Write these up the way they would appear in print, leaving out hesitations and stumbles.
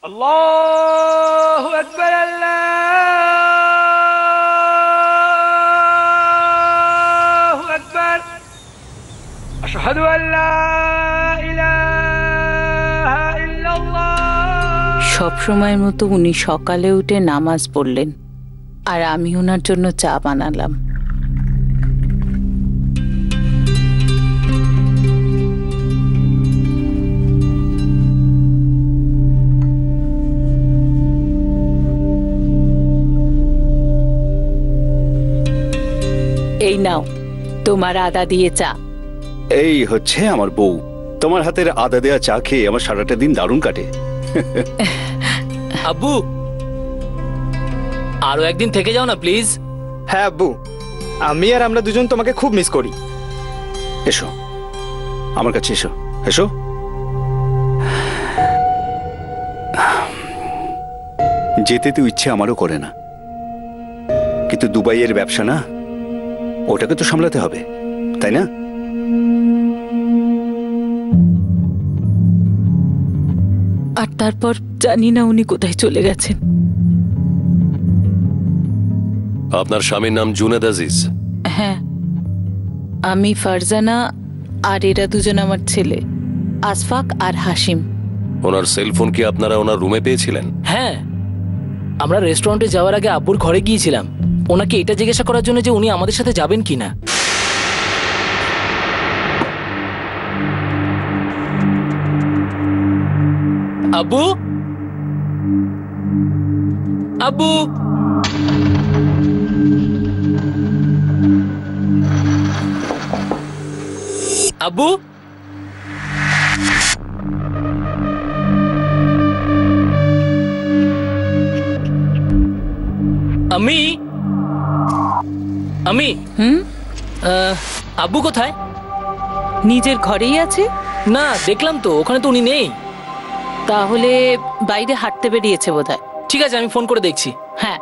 আল্লাহু আকবার, আল্লাহু আকবার, আশহাদু আল্লা ইলাহা ইল্লাল্লাহ। সব সময়ের মতো উনি সকালে উঠে নামাজ পড়লেন, আর আমি ওনার জন্য চা বানালাম। এই নাও তোমার আদা দিয়ে চা। এই হচ্ছে আমার বউ। তোমার হাতের আদা দেয়া চা খেয়ে আমার সারাটা দিন দারুণ কাটে। আব্বু, আরো একদিন থেকে যাও না প্লিজ। হ্যাঁ আব্বু, আমি আর আমরা দুজন তোমাকে খুব মিস করি। এসো আমার কাছে, এসো এসো। যেতে তো ইচ্ছে আমারও করে না, কিন্তু দুবাইয়ের ব্যবসা না, ওটাকে তো সামলাতে হবে, তাই না? আর তারপর জানি না উনি কোথায় চলে গেছেন। আপনার স্বামীর নাম জুনেদ আজিজ? হ্যাঁ, আমি ফারজানা, আর এরা দুজন আমার ছেলে, আশফাক আর হাসিম। ওনার সেলফোন কি আপনারা ওনার রুমে পেয়েছিলেন? হ্যাঁ, আমরা রেস্টুরেন্টে যাওয়ার আগে আব্বুর ঘরে গিয়েছিলাম ওনাকে এটা জিজ্ঞাসা করার জন্য যে উনি আমাদের সাথে যাবেন কিনা। আব্বু, আব্বু, আব্বু, আমি আমি আব্বু কোথায়? নিজের ঘরেই আছে। না, দেখলাম তো, ওখানে তো উনি নেই। তাহলে বাইরে হাঁটতে বেরিয়েছে বোধহয়। ঠিক আছে, আমি ফোন করে দেখছি। হ্যাঁ।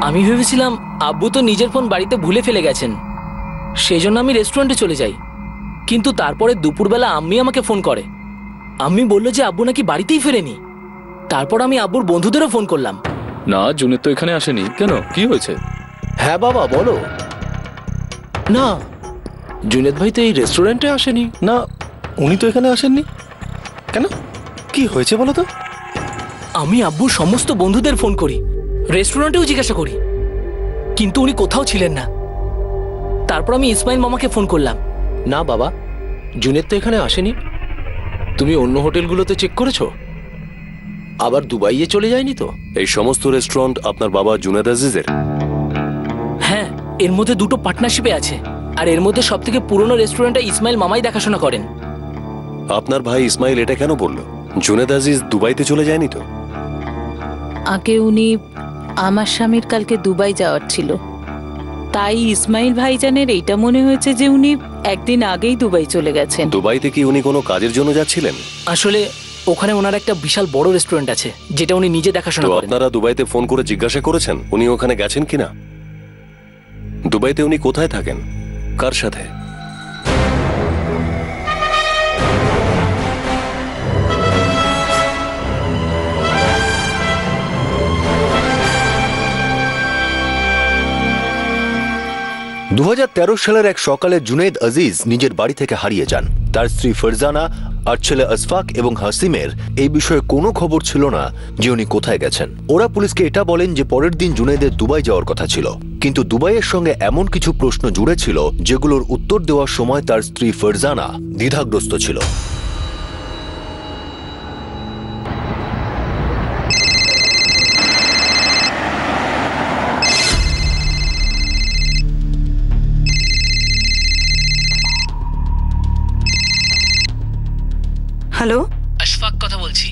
আমি ভেবেছিলাম আব্বু তো নিজের ফোন বাড়িতে ভুলে ফেলে গেছেন, সেই জন্য আমি রেস্টুরেন্টে চলে যাই। কিন্তু তারপরে দুপুরবেলা আম্মি আমাকে ফোন করে। আম্মি বলল যে আব্বু নাকি বাড়িতেই ফেরেনি। তারপর আমি আব্বুর বন্ধুদেরও ফোন করলাম। না, জুনেদ তো এখানে আসেনি। কেন, কি হয়েছে? হ্যাঁ বাবা, বলো। না, জুনেদ ভাই তো এই রেস্টুরেন্টে আসেনি। না, উনি তো এখানে আসেননি। কেন, কি হয়েছে বলো তো? আমি আব্বুর সমস্ত বন্ধুদের ফোন করি, রেস্টুরেন্টেও জিজ্ঞাসা করি, কিন্তু উনি কোথাও ছিলেন না। তারপর আমি ইসমাইল মামাকে ফোন করলাম। না বাবা, জুনেদ তো এখানে আসেনি। তুমি অন্য হোটেলগুলোতে চেক করেছো? আবার দুবাইয়ে চলে যায়নি তো? এই সমস্ত রেস্টুরেন্ট আপনার বাবা জুনেদ আজিজের? হ্যাঁ, এর মধ্যে দুটো পার্টনারশিপে আছে, আর এর মধ্যে সব থেকে পুরনো রেস্টুরেন্টটা ইসমাইল মামাই দেখাশোনা করেন। আপনার ভাই ইসমাইল এটা কেন বলল? জুনেদ আজিজ দুবাইতে চলে যায়নি তো? আগে উনি, আমার স্বামীর কালকে দুবাই যাওয়ার ছিল, তাই ইসমাইল ভাইজানের এইটা মনে হয়েছে যে উনি একদিন আগেই দুবাই চলে গেছেন। দুবাইতে কি উনি কোনো কাজের জন্য যাচ্ছিলেন? আসলে ওখানে ওনার একটা বিশাল বড় রেস্টুরেন্ট আছে, যেটা উনি নিজে দেখাশোনা করেন। আপনারা দুবাইতে ফোন করে জিজ্ঞাসা করেছেন উনি ওখানে গেছেন কিনা? দুবাইতে উনি কোথায় থাকেন, কার সাথে? দু সালের এক সকালে জুনেদ আজিজ নিজের বাড়ি থেকে হারিয়ে যান। তার স্ত্রী ফারজানা আর ছেলে আশফাক এবং হাসিমের এই বিষয়ে কোনো খবর ছিল না যে উনি কোথায় গেছেন। ওরা পুলিশকে এটা বলেন যে পরের দিন জুনেদের দুবাই যাওয়ার কথা ছিল, কিন্তু দুবাইয়ের সঙ্গে এমন কিছু প্রশ্ন জুড়ে ছিল যেগুলোর উত্তর দেওয়ার সময় তার স্ত্রী ফারজানা দ্বিধাগ্রস্ত ছিল। হ্যালো, আশফাক কথা বলছি।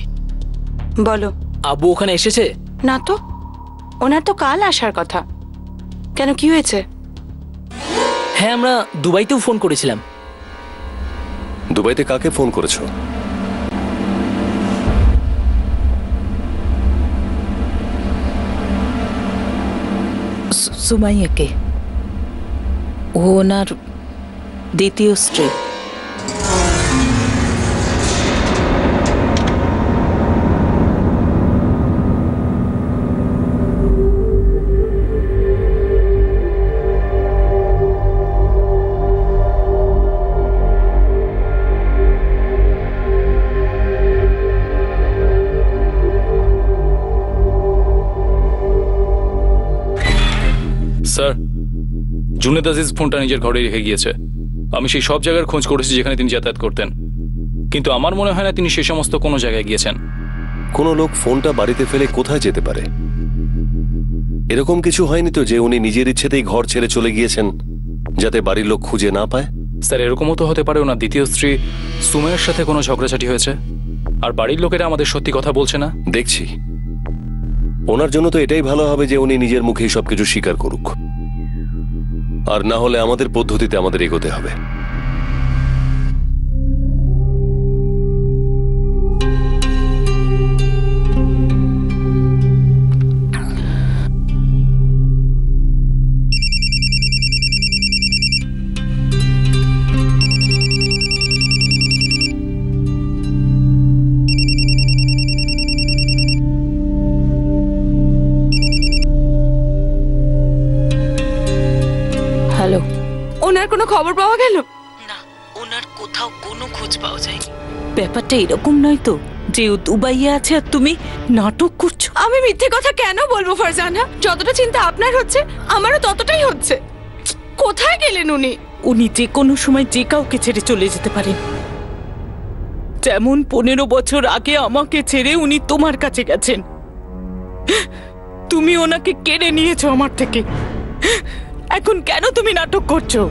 বলো। আব্বু ওখানে এসেছে? না তো, ওনার তো কাল আসার কথা। কেন, কি হয়েছে? হ্যাঁ, আমরা দুবাইতেও ফোন করেছিলাম। দুবাইতে কাকে ফোন করেছো? সুমাইয়াকে। ও ওনার দ্বিতীয় স্ত্রী। স্যার, জুনেদ আজিজ ফোনটা নিজের ঘরে রেখে গিয়েছে। আমি সেই সব জায়গার খোঁজ করেছি যেখানে তিনি যাতায়াত করতেন, কিন্তু আমার মনে হয় না তিনি সে সমস্ত কোনো জায়গায় গিয়েছেন। কোনো লোক ফোনটা বাড়িতে ফেলে কোথায় যেতে পারে? এরকম কিছু হয়নি তো যে উনি নিজের ইচ্ছেতেই ঘর ছেড়ে চলে গিয়েছেন যাতে বাড়ির লোক খুঁজে না পায়? স্যার, এরকমও তো হতে পারে ওনার দ্বিতীয় স্ত্রী সুমাইয়ার সাথে কোনো ঝগড়াঝাটি হয়েছে আর বাড়ির লোকেরা আমাদের সত্যি কথা বলছে না। দেখছি ওনার জন্য তো এটাই ভালো হবে যে উনি নিজের মুখেই সবকিছু স্বীকার করুক, আর না হলে আমাদের পদ্ধতিতে আমাদের এগোতে হবে। হ্যালো। ওনার কোনো খবর পাওয়া গেল? না, ওনার কোথাও কোনো খোঁজ পাওয়া যায়নি। ব্যাপারটা এরকম নয় তো যে ও দুবাইয়ে আছে আর তুমি নাটক করছো। আমি মিথ্যে কথা কেন বলবো ফারজানা? যতটা চিন্তা আপনার হচ্ছে আমারও ততটাই হচ্ছে। কোথায় গেলেন উনি? উনি যে কোনো সময় যে কাউকে ছেড়ে চলে যেতে পারেন। যেমন 15 বছর আগে আমাকে ছেড়ে উনি তোমার কাছে গেছেন। তুমি ওনাকে কেড়ে নিয়েছো আমার থেকে। এখন কেন তুমি নাটক করছো?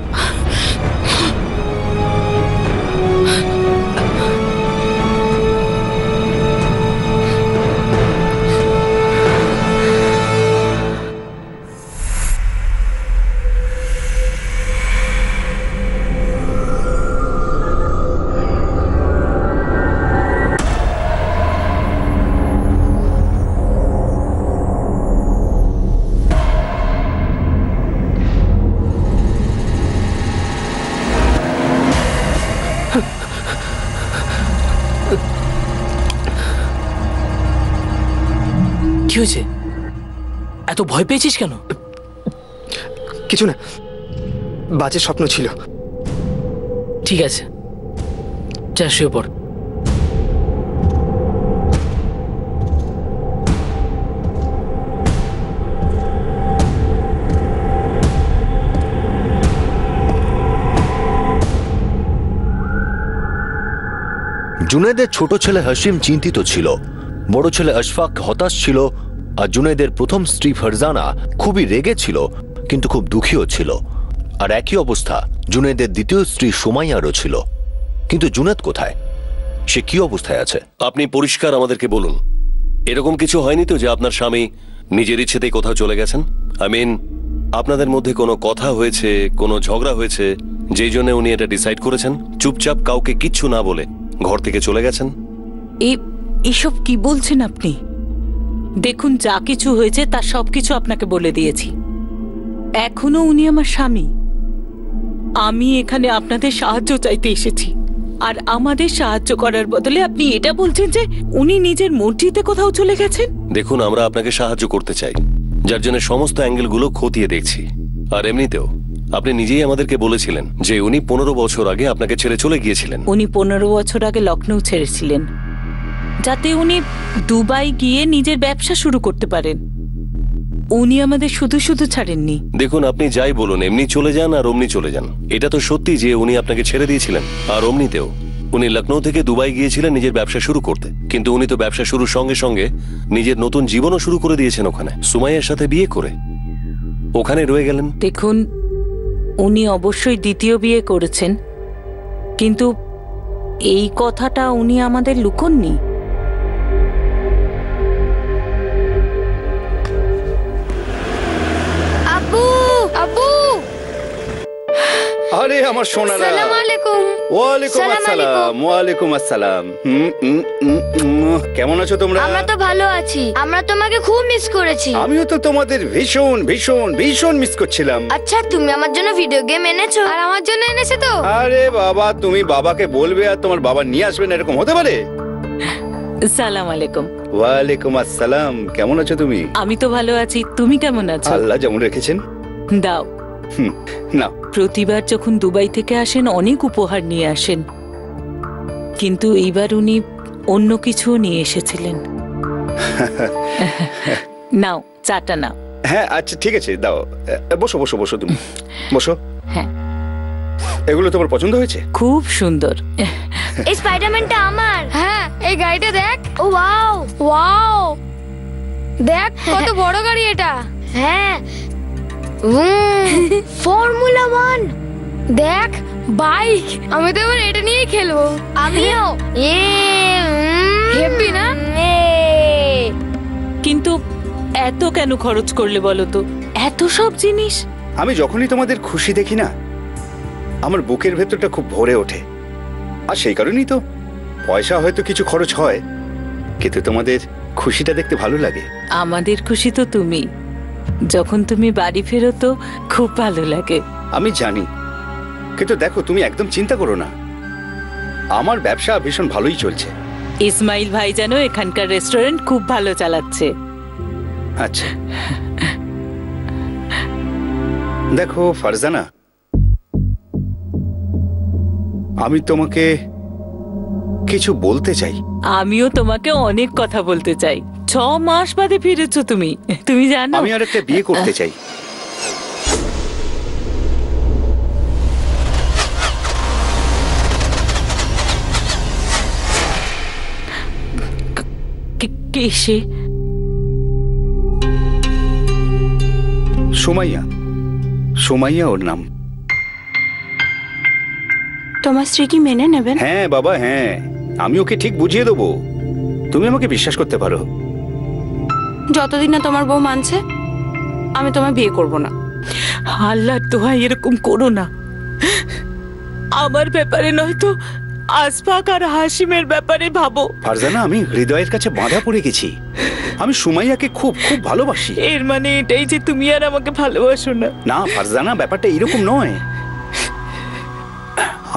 কি হয়েছে? এত ভয় পেয়েছিস কেন? কিছু না, বাজে স্বপ্ন ছিল। ঠিক আছে, যা শুয়ে পড়। জুনেদের ছোট ছেলে হাসিম চিন্তিত ছিল, বড় ছেলে আশফাক হতাশ ছিল, আর জুনেদের প্রথম স্ত্রী ফারজানা খুবই রেগে ছিল কিন্তু খুব দুঃখীও ছিল। আর একই অবস্থা জুনেদের দ্বিতীয় স্ত্রী সুমাইয়ারও ছিল। কিন্তু জুনেদ কোথায়? সে কি অবস্থায় আছে? আপনি পরিষ্কার আমাদেরকে বলুন, এরকম কিছু হয়নি তো যে আপনার স্বামী নিজের ইচ্ছেতেই কোথাও চলে গেছেন? আপনাদের মধ্যে কোনো কথা হয়েছে, কোনো ঝগড়া হয়েছে যেই জন্য উনি এটা ডিসাইড করেছেন চুপচাপ কাউকে কিচ্ছু না বলে ঘর থেকে চলে গেছেন? এসব কি বলছেন আপনি? দেখুন, যা কিছু হয়েছে তা সবকিছু আপনাকে বলে দিয়েছি। এখনো উনি আমার স্বামী। আমি এখানে আপনাদের সাহায্য চাইতে এসেছি, আর আমাদের সাহায্য করার বদলে আপনি এটা বলছেন যে উনি নিজের মর্জিতে কোথাও চলে গেছেন। দেখুন, আমরা আপনাকে সাহায্য করতে চাই, যার জন্য সমস্ত অ্যাঙ্গেলগুলো খতিয়ে দেখছি। আর এমনিতেও আপনি নিজেই আমাদেরকে বলেছিলেন যে উনি 15 বছর আগে আপনাকে ছেড়ে চলে গিয়েছিলেন। উনি 15 বছর আগে লখনৌ ছেড়েছিলেন যাতে উনি দুবাই গিয়ে নিজের ব্যবসা শুরু করতে পারেন। উনি আমাদের শুধু শুধু ছাড়েননি। দেখুন, আপনি যাই বলুন, এমনি চলে যান আর অমনি চলে যান, এটা তো সত্যি যে উনি আপনাকে ছেড়ে দিয়েছিলেন। আর অমনিতেও উনি লখনৌ থেকে দুবাই গিয়েছিলেন নিজের ব্যবসা শুরু করতে, কিন্তু উনি তো ব্যবসা শুরুর সঙ্গে সঙ্গে নিজের নতুন জীবনও শুরু করে দিয়েছেন ওখানে, সুমাইয়ার সাথে বিয়ে করে ওখানে রয়ে গেলেন। দেখুন, উনি অবশ্যই দ্বিতীয় বিয়ে করেছেন, কিন্তু এই কথাটা উনি আমাদের লুকোননি। আব্বু আব্বু আরে আমার সোনারা, আসসালামু আলাইকুম। ওয়ালাইকুম সালাম আসসালাম। আলাইকুম। ওয়ালাইকুম আসসালাম। কেমন আছো তোমরা? আমরা তো ভালো আছি, আমরা তোমাকে খুব মিস করেছি। আমিও তো তোমাদের ভীষণ ভীষণ ভীষণ মিস করছিলাম। আচ্ছা, তুমি আমার জন্য ভিডিও গেম এনেছো? আর আমার জন্য এনেছো তো? আরে বাবা, তুমি বাবাকে বলবে আর তোমার বাবা নিয়ে আসবেন, এরকম হতে পারে? সালাম আলাইকুম। ওয়ালাইকুম আসসালাম। কেমন আছো তুমি? আমি তো ভালো আছি, তুমি কেমন আছো? আল্লাহ যেমন রেখেছেন। দাও। না, প্রতিবার যখন দুবাই থেকে আসেন অনেক উপহার নিয়ে আসেন, কিন্তু এইবার উনি অন্য কিছুও নিয়ে এসেছিলেন। নাও, চাটা নাও। হ্যাঁ আচ্ছা ঠিক আছে, দাও। বসো বসো বসো, তুমি বসো। হ্যাঁ, এগুলো তোমার পছন্দ হয়েছে? খুব সুন্দর। এই স্পাইডারম্যানটা আমার। হ্যাঁ, এই গাড়িটা দেখ। ও ওয়াও ওয়াও, দেখ কত বড় গাড়ি এটা। হ্যাঁ, ফর্মুলা 1। দেখ বাইক, আমি তো এবার এটা নিয়েই খেলবো। আমিও। হেপি না? কিন্তু এত কেন খরচ করলে বলো তো, এত সব জিনিস? আমি যখনই তোমাদের খুশি দেখি না, আমার বুকের ভেতরটা খুব ভরে ওঠে। আর সেই কারণেই তো পয়সা হয়তো কিছু খরচ হয়, কিন্তু তোমাদের খুশিটা দেখতে ভালো লাগে। আমাদের খুশি তো তুমি, যখন তুমি বাড়ি ফেরো তো খুব ভালো লাগে। আমি জানি, কিন্তু দেখো তুমি একদম চিন্তা করো না, আমার ব্যবসা ভীষণ ভালোই চলছে। ইসমাইল ভাই যেন এখানকার রেস্টুরেন্ট খুব ভালো চালাচ্ছে। আচ্ছা দেখো ফারজানা, আমি তোমাকে কিছু বলতে চাই। আমিও তোমাকে অনেক কথা বলতে চাই। 6 মাস বাদে ফিরেছো তুমি, তুমি জানো? আমি আর একটা বিয়ে করতে চাই। কে সে? সুমাইয়া, সুমাইয়া ওর নাম। তোমার স্ত্রী কি মেনে নেবেন? হ্যাঁ বাবা, হ্যাঁ, আমি ওকে ঠিক বুঝিয়ে দেবো, তুমি আমাকে বিশ্বাস করতে পারো। যতদিন না তোমার বউ মানছে, আমি তোমায় বিয়ে করব না। আল্লাহর দোহাই এরকম করো না। আমার ব্যাপারে নয় তো আসফাক আর হাসিমের ব্যাপারে ভাবো। ফারজানা, আমি হৃদয়ের কাছে বাঁধা পড়ে গেছি। আমি সুমাইয়াকে খুব খুব ভালোবাসি। এর মানে এটাই যে তুমি আর আমাকে ভালোবাসো না? না ফারজানা, ব্যাপারটা এরকম নয়।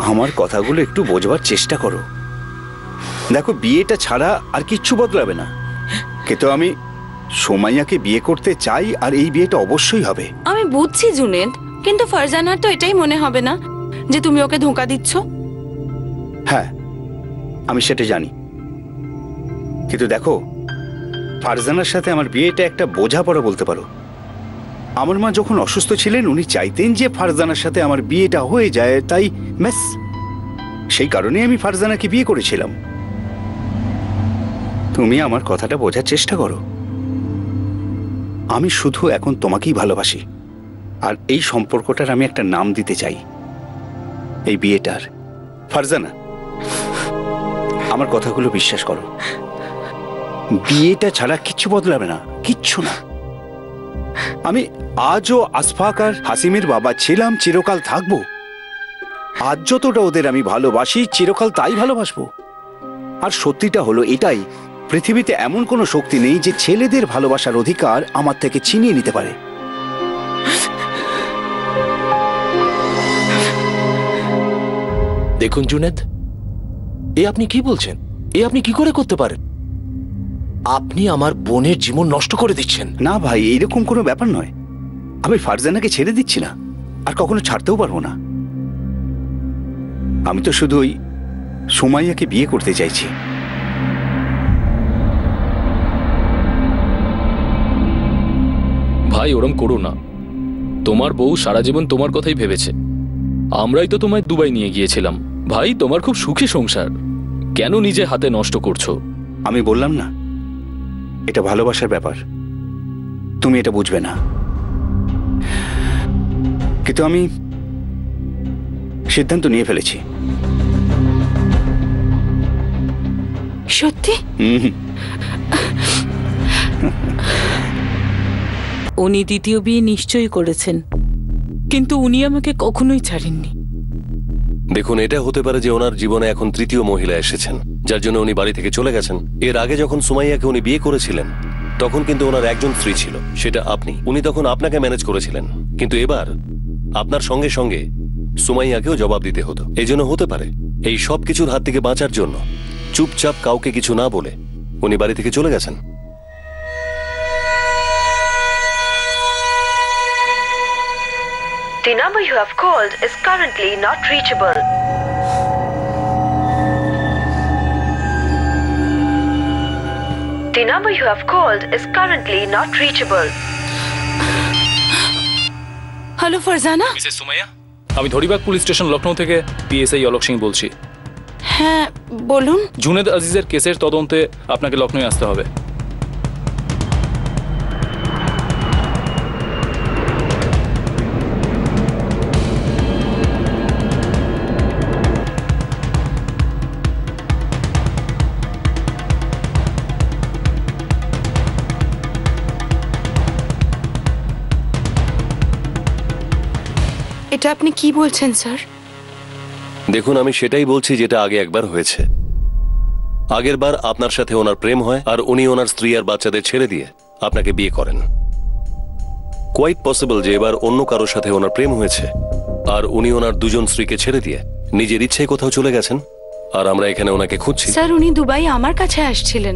আমার কথাগুলো একটু বোঝবার চেষ্টা করো। দেখো, বিয়েটা ছাড়া আর কিচ্ছু বদলাবে না, কিন্তু আমি সুমাইয়াকে বিয়ে করতে চাই, আর এই বিয়েটা অবশ্যই হবে। আমি বুঝছি জুনেদ, কিন্তু ফারজানার তো এটাই মনে হবে না যে তুমি ওকে ধোঁকা দিচ্ছ? হ্যাঁ, আমি সেটা জানি, কিন্তু দেখো, ফারজানার সাথে আমার বিয়েটা একটা বোঝাপড়া বলতে পারো। আমার মা যখন অসুস্থ ছিলেন, উনি চাইতেন যে ফারজানার সাথে আমার বিয়েটা হয়ে যায়, তাই ব্যাস সেই কারণে আমি ফারজানাকে বিয়ে করেছিলাম। তুমি আমার কথাটা বোঝার চেষ্টা করো। আমি শুধু এখন তোমাকেই ভালোবাসি, আর এই সম্পর্কটার আমি একটা নাম দিতে চাই, এই বিয়েটার। ফারজানা, আমার কথাগুলো বিশ্বাস করো, বিয়েটা ছাড়া কিচ্ছু বদলাবে না, কিচ্ছু না। আমি আজও আসফাক আর হাসিমের বাবা ছিলাম, চিরকাল থাকবো। আজ যতটা ওদের আমি ভালোবাসি, চিরকাল তাই ভালোবাসবো। আর সত্যিটা হলো এটাই, পৃথিবীতে এমন কোনো শক্তি নেই যে ছেলেদের ভালোবাসার অধিকার আমার থেকে ছিনিয়ে নিতে পারে। দেখুন জুনেদ, এ আপনি কি বলছেন? এ আপনি কি করে করতে পারেন? আপনি আমার বোনের জীবন নষ্ট করে দিচ্ছেন। না ভাই, এরকম কোনো ব্যাপার নয়। আমি ফারজানাকে ছেড়ে দিচ্ছি না, আর কখনো ছাড়তেও পারবো না। আমি তো শুধু ওই সুমাইয়াকে বিয়ে করতে চাইছি। ভাই ওরম করো না, তোমার বউ সারা জীবন তোমার কথাই ভেবেছে। আমরাই তো তোমায় দুবাই নিয়ে গিয়েছিলাম। ভাই, তোমার খুব সুখী সংসার, কেন নিজে হাতে নষ্ট করছো? আমি বললাম না, এটা ভালোবাসার ব্যাপার, তুমি এটা বুঝবে না। কিন্তু আমি সিদ্ধান্ত নিয়ে ফেলেছি। সত্যি? উনি দ্বিতীয় বিয়ে নিশ্চয়ই করেছেন, কিন্তু উনি আমাকে কখনোই ছাড়েননি। দেখুন, এটা হতে পারে যে ওনার জীবনে এখন তৃতীয় মহিলা এসেছেন, যার জন্য উনি বাড়ি থেকে চলে গেছেন। এর আগে যখন সুমাইয়াকে উনি বিয়ে করেছিলেন তখন কিন্তু ওনার একজন স্ত্রী ছিল, সেটা আপনি। উনি তখন আপনাকে ম্যানেজ করেছিলেন, কিন্তু এবার আপনার সঙ্গে সঙ্গে সুমাইয়াকেও জবাব দিতে হতো। এই জন্য হতে পারে এই সব কিছুর হাত থেকে বাঁচার জন্য চুপচাপ কাউকে কিছু না বলে উনি বাড়ি থেকে চলে গেছেন। The number you have called is currently not reachable. The number you have called is currently not reachable. Hello Farzana. Mrs Sumaiya, আমি ধরিবাগ পুলিশ স্টেশন লখনৌ থেকে পিএসআই অলক সিং বলছি। হ্যাঁ বলুন। জুনেদ আজিজের কেসের তদন্তে আপনাকে লখনৌ আসতে হবে। এটা আপনি কি বলছেন স্যার? দেখুন, আমি সেটাই বলছি যেটা আগে একবার হয়েছে। আগের বার আপনার সাথে ওনার প্রেম হয় আর উনি ওনার স্ত্রী আর বাচ্চাদের ছেড়ে দিয়ে আপনাকে বিয়ে করেন। কোয়াইট পসিবল যে এবার অন্য কারোর সাথে ওনার প্রেম হয়েছে আর উনি ওনার দুজন স্ত্রীকে ছেড়ে দিয়ে নিজের ইচ্ছায় কোথাও চলে গেছেন, আর আমরা এখানে ওনাকে খুঁজছি। স্যার উনি দুবাই আমার কাছে আসছিলেন,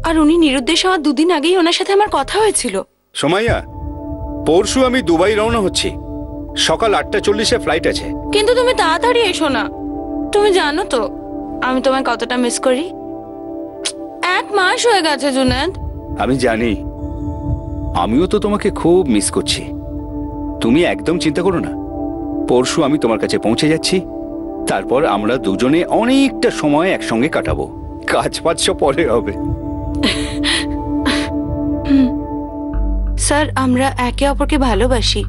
আর উনি নিরুদ্দেশ হওয়ার দুদিন আগেই ওনার সাথে আমার কথা হয়েছিল। সোমাইয়া, পরশু আমি দুবাই রওনা হচ্ছি, সকাল 8:40-এ ফ্লাইট আছে। কিন্তু তুমি তাড়াতাড়ি এসো না। তুমি জানো তো আমি তোমায় কতটা মিস করি। 1 মাস হয়ে গেছে জুনেদ। আমি জানি, আমিও তো তোমাকে খুব মিস করছি। তুমি একদম চিন্তা করো না, পরশু আমি তোমার কাছে পৌঁছে যাচ্ছি। তারপর আমরা দুজনে অনেকটা সময় একসঙ্গে কাটাবো। কাজ বাজ সব পরে হবে। স্যার আমরা একে অপরকে ভালোবাসি,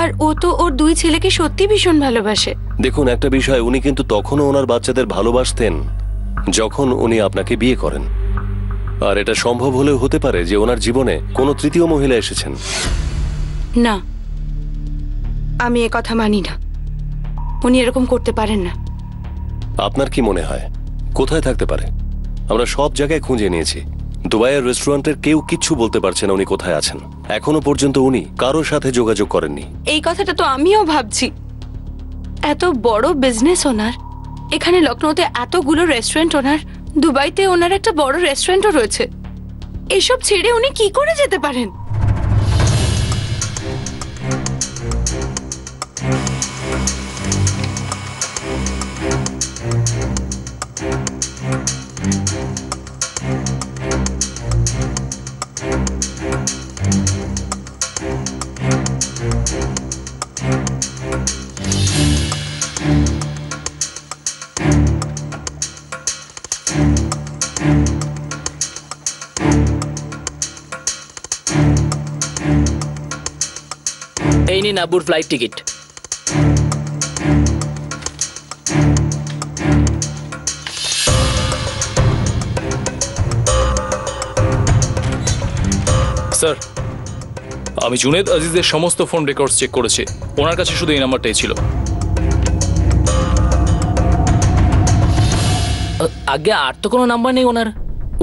আর ও তো ওর 2 ছেলেকে সত্যি ভীষণ ভালোবাসে। দেখুন, একটা বিষয়, উনি কিন্তু তখনও ওনার বাচ্চাদের ভালোবাসতেন যখন উনি আপনাকে বিয়ে করেন। আর এটা সম্ভব হলেও হতে পারে যে ওনার জীবনে কোনো তৃতীয় মহিলা এসেছেন। না, আমি এ কথা মানি না। উনি এরকম করতে পারেন না। আপনার কি মনে হয় কোথায় থাকতে পারে? আমরা সব জায়গায় খুঁজে নিয়েছি। দুবাইয়ের রেস্টুরেন্টের কেউ কিচ্ছু বলতে পারছে না উনি কোথায় আছেন। এখনো পর্যন্ত উনি কারোর সাথে যোগাযোগ করেননি। এই কথাটা তো আমিও ভাবছি। এত বড় বিজনেস ওনার, এখানে লখনৌতে এতগুলো রেস্টুরেন্ট ওনার, দুবাইতে ওনার একটা বড় রেস্টুরেন্টও রয়েছে। এসব ছেড়ে উনি কি করে যেতে পারেন? এই নিন আব্বুর ফ্লাইট টিকিট। স্যার, আমি জুনেদ আজিজের সমস্ত ফোন রেকর্ডস চেক করেছি। ওনার কাছে শুধু এই নাম্বারটাই ছিল। আগে আর তো কোনো নাম্বার নেই ওনার।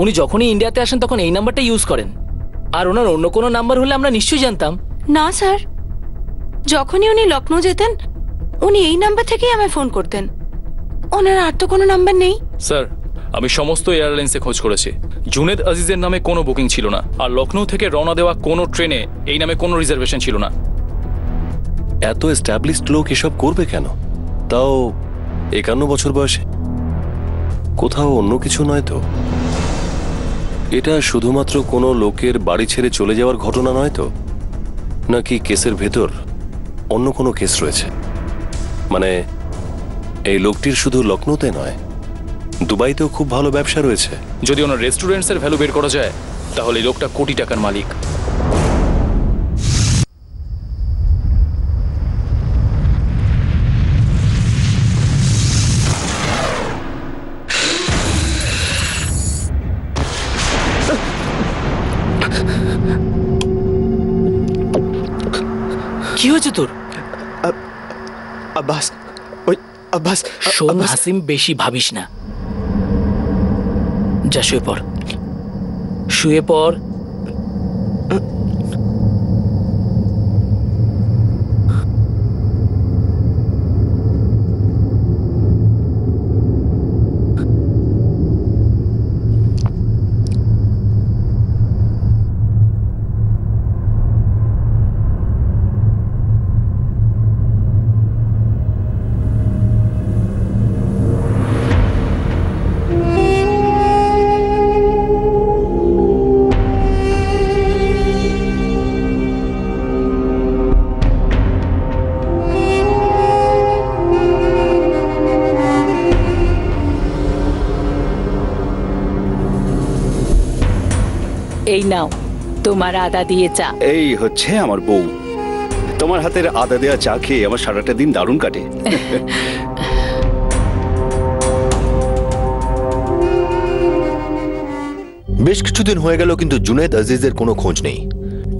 উনি যখনই ইন্ডিয়াতে আসেন তখন এই নাম্বারটা ইউজ করেন। আর ওনার অন্য কোনো নাম্বার হলে আমরা নিশ্চয়ই জানতাম। না স্যার, যখনই উনি লখনৌ যেতেন উনি এই নাম্বার থেকেই আমায় ফোন করতেন। ওনার আর তো কোনো নাম্বার নেই। স্যার, আমি সমস্ত এয়ারলাইন্সে খোঁজ করেছি। জুনেদ আজিজের নামে কোনো বুকিং ছিল না, আর লখনৌ থেকে রওনা দেওয়া কোনো ট্রেনে এই নামে কোনো রিজার্ভেশন ছিল না। এত এস্টাবলিশড লোক এসব করবে কেন? তাও 51 বছর বয়সে। কোথাও অন্য কিছু নয় তো? এটা শুধুমাত্র কোনো লোকের বাড়ি ছেড়ে চলে যাওয়ার ঘটনা নয় তো? নাকি কেসের ভেতর অন্য কোনো কেস রয়েছে? মানে এই লোকটির শুধু লখনৌতে নয়, দুবাইতেও খুব ভালো ব্যবসা রয়েছে। যদি ওনার রেস্টুরেন্টসের ভ্যালু বের করা যায় তাহলে এই লোকটা কোটি টাকার মালিক। কি হয়েছে তোর? আব্বাস, ওই আব্বাস। শোন হাসিম, বেশি ভাবিস না, যা শুয়ে পড়, শুয়ে পড়। এই নাও তোমার আদা দিয়ে চা। এই হচ্ছে আমার বউ। তোমার হাতের আদা দেওয়া চা খেয়ে আমার সারাটা দিন দারুণ কাটে। বেশ কিছুদিন হয়ে গেল, কিন্তু জুনেদ আজিজের কোনো খোঁজ নেই।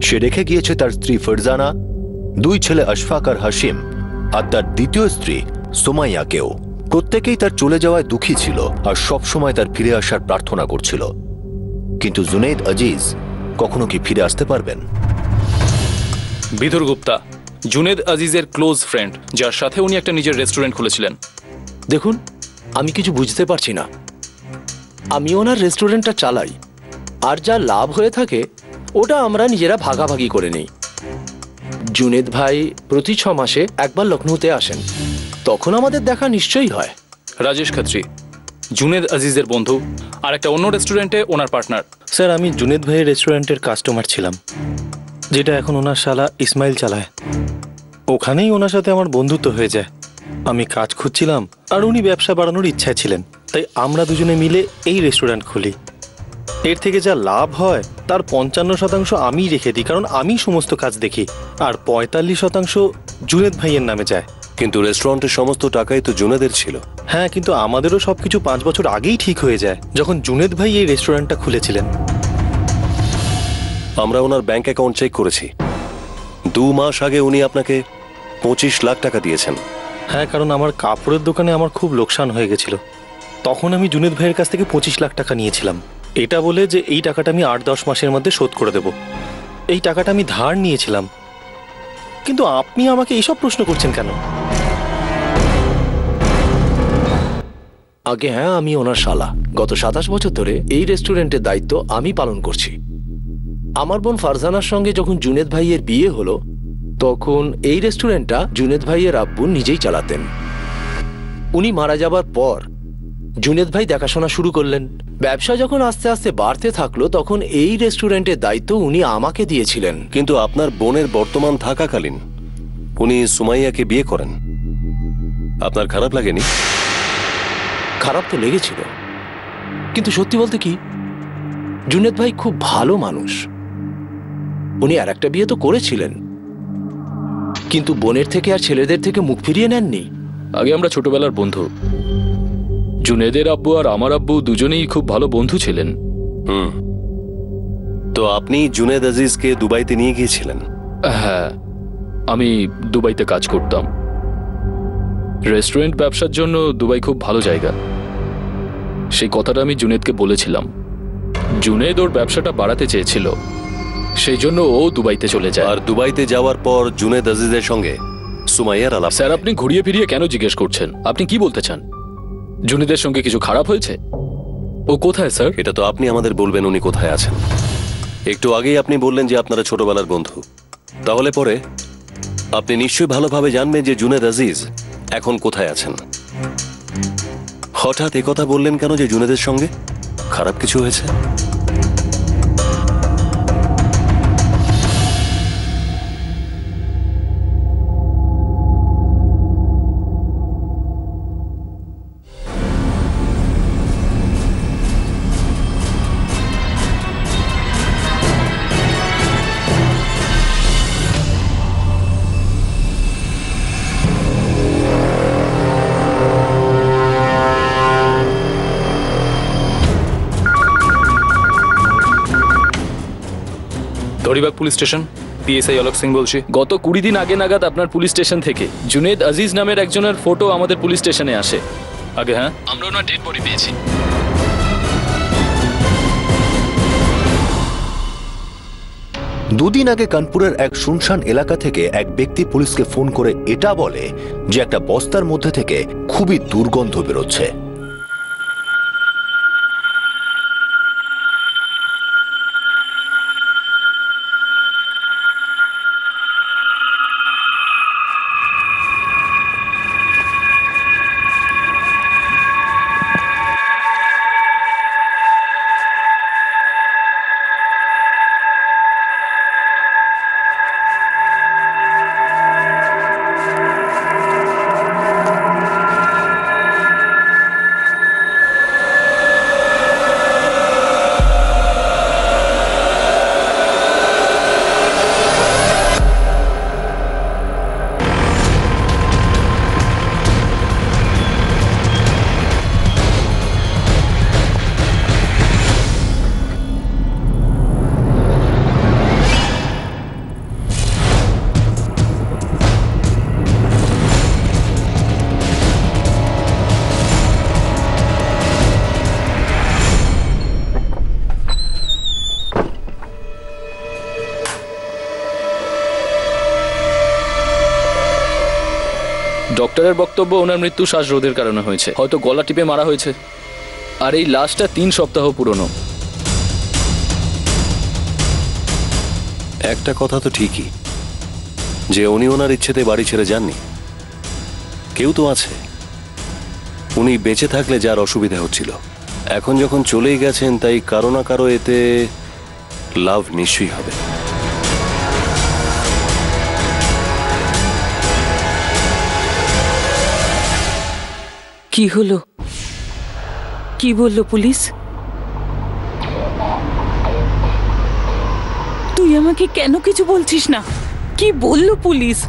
সে রেখে গিয়েছে তার স্ত্রী ফারজানা, 2 ছেলে আশফাক আর হাসিম, আর তার দ্বিতীয় স্ত্রী সুমাইয়াকেও। প্রত্যেকেই তার চলে যাওয়ায় দুঃখী ছিল আর সব সময় তার ফিরে আসার প্রার্থনা করছিল। কিন্তু জুনেদ আজিজ কখনো কি ফিরে আসতে পারবেন? বিধুর গুপ্তা, জুনেদ আজিজের ক্লোজ ফ্রেন্ড, যার সাথে উনি একটা নিজের রেস্টুরেন্ট খুলেছিলেন। দেখুন, আমি কিছু বুঝতে পারছি না। আমি ওনার রেস্টুরেন্টটা চালাই, আর যা লাভ হয়ে থাকে ওটা আমরা নিজেরা ভাগাভাগি করে নিই। জুনেদ ভাই প্রতি 6 মাসে একবার লখনৌতে আসেন, তখন আমাদের দেখা নিশ্চয়ই হয়। রাজেশ খাত্রি, জুনেদ আজিজের বন্ধু, আর একটা অন্য রেস্টুরেন্টে ওনার পার্টনার। স্যার, আমি জুনেদ ভাইয়ের রেস্টুরেন্টের কাস্টমার ছিলাম, যেটা এখন ওনার শালা ইসমাইল চালায়। ওখানেই ওনার সাথে আমার বন্ধুত্ব হয়ে যায়। আমি কাজ খুঁজছিলাম আর উনি ব্যবসা বাড়ানোর ইচ্ছায় ছিলেন, তাই আমরা দুজনে মিলে এই রেস্টুরেন্ট খুলি। এর থেকে যা লাভ হয় তার 55% আমিই রেখে দিই, কারণ আমি সমস্ত কাজ দেখি, আর 45% জুনেদ ভাইয়ের নামে যায়। কিন্তু রেস্টুরেন্টের সমস্ত টাকাই তো জুনেদের ছিল। হ্যাঁ, কিন্তু আমাদেরও সবকিছু 5 বছর আগেই ঠিক হয়ে যায়, যখন জুনেদ ভাই এই রেস্টুরেন্টটা খুলেছিলেন। আমরা ওনার ব্যাংক অ্যাকাউন্ট চেক করেছি। 2 মাস আগে উনি আপনাকে 25 লাখ টাকা দিয়েছেন। হ্যাঁ, কারণ আমার কাপড়ের দোকানে আমার খুব লোকসান হয়ে গেছিল। তখন আমি জুনেদ ভাইয়ের কাছ থেকে 25 লাখ টাকা নিয়েছিলাম, এটা বলে যে এই টাকাটা আমি 8-10 মাসের মধ্যে শোধ করে দেব। এই টাকাটা আমি ধার নিয়েছিলাম। কিন্তু আপনি আমাকে এইসব প্রশ্ন করছেন কেন? আগে হ্যাঁ, আমি ওনার শালা। গত 27 বছর ধরে এই রেস্টুরেন্টের দায়িত্ব আমি পালন করছি। আমার বোন ফারজানার সঙ্গে যখন জুনেদ ভাইয়ের বিয়ে হলো, তখন এই রেস্টুরেন্টটা জুনেদ ভাইয়ের আব্বু নিজেই চালাতেন। উনি মারা যাবার পর জুনেদ ভাই দেখাশোনা শুরু করলেন। ব্যবসা যখন আস্তে আস্তে বাড়তে থাকলো, তখন এই রেস্টুরেন্টের দায়িত্ব উনি আমাকে দিয়েছিলেন। কিন্তু আপনার বোনের বর্তমান থাকাকালীন উনি সুমাইয়াকে বিয়ে করেন, আপনার খারাপ লাগেনি? খারাপ তো লেগেছিল, কিন্তু সত্যি বলতে কি, জুনেদ ভাই খুব ভালো মানুষ। উনি আর একটা বিয়ে তো করেছিলেন, কিন্তু বোনের থেকে আর ছেলেদের থেকে মুখ ফিরিয়ে নেননি। আগে আমরা ছোটবেলার বন্ধু। জুনেদের আব্বু আর আমার আব্বু দুজনেই খুব ভালো বন্ধু ছিলেন। তো আপনি জুনেদ আজিজকে দুবাইতে নিয়ে গিয়েছিলেন? হ্যাঁ, আমি দুবাইতে কাজ করতাম। রেস্টুরেন্ট ব্যবসার জন্য দুবাই খুব ভালো জায়গা, সেই কথাটা আমি জুনেদকে বলেছিলাম। জুনেদ ওর ব্যবসাটা বাড়াতে চেয়েছিল, সেই জন্য ও দুবাইতে চলে যায়। আর দুবাইতে যাওয়ার পর জুনেদ আজিজের সঙ্গে সুমাইয়ার আলাপ। স্যার, আপনি ঘুরিয়ে ফিরিয়ে কেন জিজ্ঞেস করছেন? আপনি কি বলতে চান? জুনেদের সঙ্গে কিছু খারাপ হয়েছে? ও কোথায় স্যার? এটা তো আপনি আমাদের বলবেন উনি কোথায় আছেন। একটু আগেই আপনি বললেন যে আপনারা ছোটবেলার বন্ধু, তাহলে পরে আপনি নিশ্চয়ই ভালোভাবে জানবেন যে জুনেদ আজিজ এখন কোথায় আছেন। হঠাৎ একথা বললেন কেন যে জুনেদের সঙ্গে খারাপ কিছু হয়েছে? Haribag police station. PSI Alok Singh বলছি। গত 20 দিন আগে নাগাদ আপনার পুলিশ স্টেশন থেকে জুনেদ আজিজ নামের একজনের ফটো আমাদের পুলিশ স্টেশনে আসে। আগে হ্যাঁ, আমরা ওনার ডেড বডি পেয়েছি। দুদিন আগে কানপুরের এক শুনশান এলাকা থেকে এক ব্যক্তি পুলিশকে ফোন করে এটা বলে যে একটা বস্তার মধ্যে থেকে খুবই দুর্গন্ধ বেরোচ্ছে। ডক্টরের বক্তব্য ওনার মৃত্যু শ্বাসরোধের কারণে হয়েছে, হয়তো গলা টিপে মারা হয়েছে। আর এই লাশটা 3 সপ্তাহ পুরনো। একটা কথা তো ঠিকই যে উনি ওনার ইচ্ছেতে বাড়ি ছেড়ে যাননি। কেউ তো আছে, উনি বেঁচে থাকলে যার অসুবিধা হচ্ছিল, এখন যখন চলেই গেছেন তাই কারো না কারো এতে লাভ নিশ্চয়ই হবে। কি হলো? কি বলল পুলিশ? তুই আমাকে কেন কিছু বলছিস না? কি বলল পুলিশ?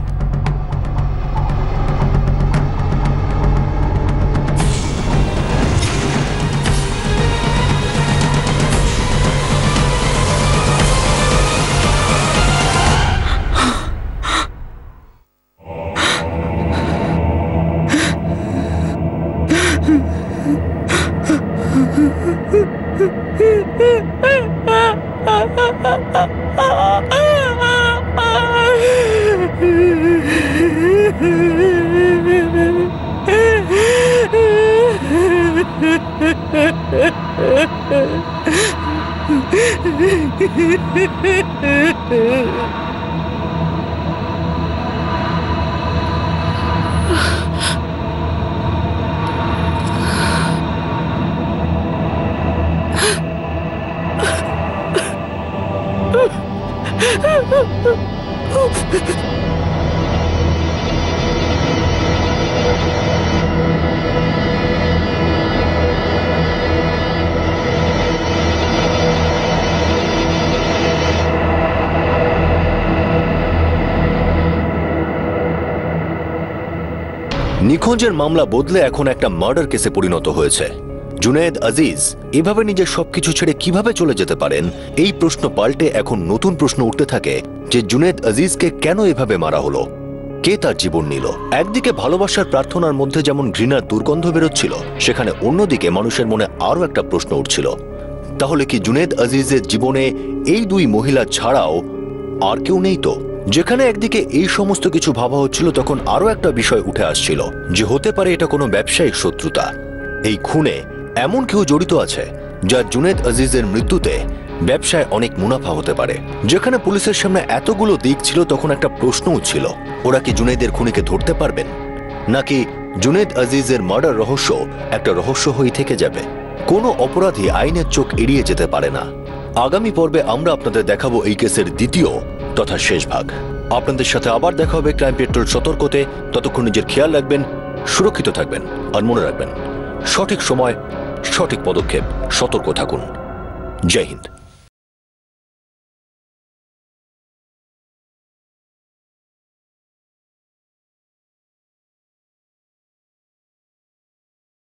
নিখোঁজের মামলা বদলে এখন একটা মার্ডার কেসে পরিণত হয়েছে। জুনেদ আজিজ এভাবে নিজের সবকিছু ছেড়ে কিভাবে চলে যেতে পারেন, এই প্রশ্ন পাল্টে এখন নতুন প্রশ্ন উঠতে থাকে যে জুনেদ আজিজকে কেন এভাবে মারা হলো, কে তার জীবন নিল। একদিকে ভালোবাসার প্রার্থনার মধ্যে যেমন ঘৃণার দুর্গন্ধ বেরোচ্ছিল, সেখানে অন্যদিকে মানুষের মনে আরো একটা প্রশ্ন উঠছিল, তাহলে কি জুনেদ আজিজের জীবনে এই দুই মহিলা ছাড়াও আর কেউ নেই? তো যেখানে একদিকে এই সমস্ত কিছু ভাবা হচ্ছিল, তখন আরো একটা বিষয় উঠে আসছিল যে হতে পারে এটা কোনো ব্যবসায়িক শত্রুতা। এই খুনে এমন কেউ জড়িত আছে যা জুনেদ আজিজের মৃত্যুতে ব্যবসায় অনেক মুনাফা হতে পারে। যেখানে পুলিশের সামনে এতগুলো দিক ছিল, তখন একটা প্রশ্ন উঠছিল, ওরা কি জুনেদের খুনিকে ধরতে পারবেন, নাকি জুনেদ আজিজের মার্ডার রহস্য একটা রহস্য হয়ে থেকে যাবে। কোনো অপরাধী আইনের চোখ এড়িয়ে যেতে পারে না। আগামী পর্বে আমরা আপনাদের দেখাবো এই কেসের দ্বিতীয় তথা শেষ ভাগ। আপনাদের সাথে আবার দেখা হবে ক্রাইম পেট্রোল সতর্কতে। ততক্ষণ নিজের খেয়াল রাখবেন, সুরক্ষিত থাকবেন, আর মনে রাখবেন সঠিক সময় সঠিক পদক্ষেপ। সতর্ক থাকুন। জয় হিন্দ।